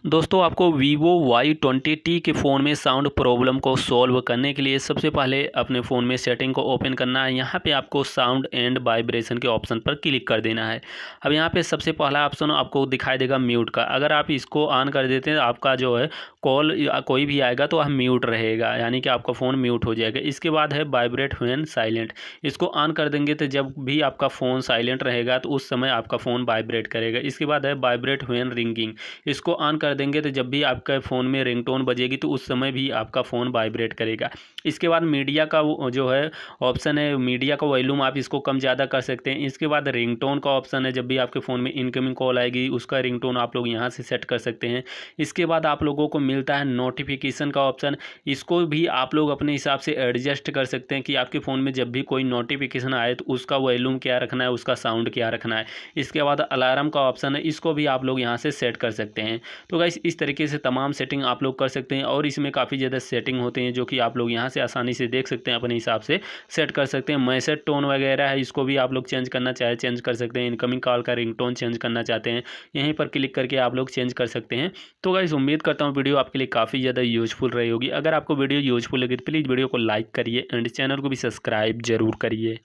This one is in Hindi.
दोस्तों आपको Vivo Y20T के फ़ोन में साउंड प्रॉब्लम को सॉल्व करने के लिए सबसे पहले अपने फ़ोन में सेटिंग को ओपन करना है। यहाँ पे आपको साउंड एंड वाइब्रेशन के ऑप्शन पर क्लिक कर देना है। अब यहाँ पे सबसे पहला ऑप्शन आपको दिखाई देगा म्यूट का। अगर आप इसको ऑन कर देते हैं आपका जो है कॉल या कोई भी आएगा तो म्यूट रहेगा, यानी कि आपका फ़ोन म्यूट हो जाएगा। इसके बाद है वाइब्रेट व्हेन साइलेंट, इसको ऑन कर देंगे तो जब भी आपका फ़ोन साइलेंट रहेगा तो उस समय आपका फ़ोन वाइब्रेट करेगा। इसके बाद है वाइब्रेट व्हेन रिंगिंग, इसको ऑन कर देंगे तो जब भी आपका फ़ोन में रिंगटोन बजेगी तो उस समय भी आपका फ़ोन वाइब्रेट करेगा। इसके बाद मीडिया का जो है ऑप्शन है, मीडिया का वॉल्यूम आप इसको कम ज़्यादा कर सकते हैं। इसके बाद रिंगटोन का ऑप्शन है, जब भी आपके फ़ोन में इनकमिंग कॉल आएगी उसका रिंगटोन आप लोग यहाँ से सेट कर सकते हैं। इसके बाद आप लोगों को मिलता है नोटिफिकेशन का ऑप्शन, इसको भी आप लोग अपने हिसाब से एडजस्ट कर सकते हैं कि आपके फ़ोन में जब भी कोई नोटिफिकेशन आए तो उसका वॉल्यूम क्या रखना है, उसका साउंड क्या रखना है। इसके बाद अलार्म का ऑप्शन है, इसको भी आप लोग यहाँ से सेट कर सकते हैं। तो गाइस इस तरीके से तमाम सेटिंग आप लोग कर सकते हैं और इसमें काफ़ी ज़्यादा सेटिंग होते हैं जो कि आप लोग यहाँ से आसानी से देख सकते हैं, अपने हिसाब से सेट कर सकते हैं। मैसेज टोन वगैरह है, इसको भी आप लोग चेंज करना चाहे चेंज कर सकते हैं। इनकमिंग कॉल का रिंगटोन चेंज करना चाहते हैं, यहीं पर क्लिक करके आप लोग चेंज कर सकते हैं। तो गाइस उम्मीद करता हूँ वीडियो आपके लिए काफ़ी ज़्यादा यूजफुल रही होगी। अगर आपको वीडियो यूजफुल लगे तो प्लीज़ वीडियो को लाइक करिए एंड चैनल को भी सब्सक्राइब जरूर करिए।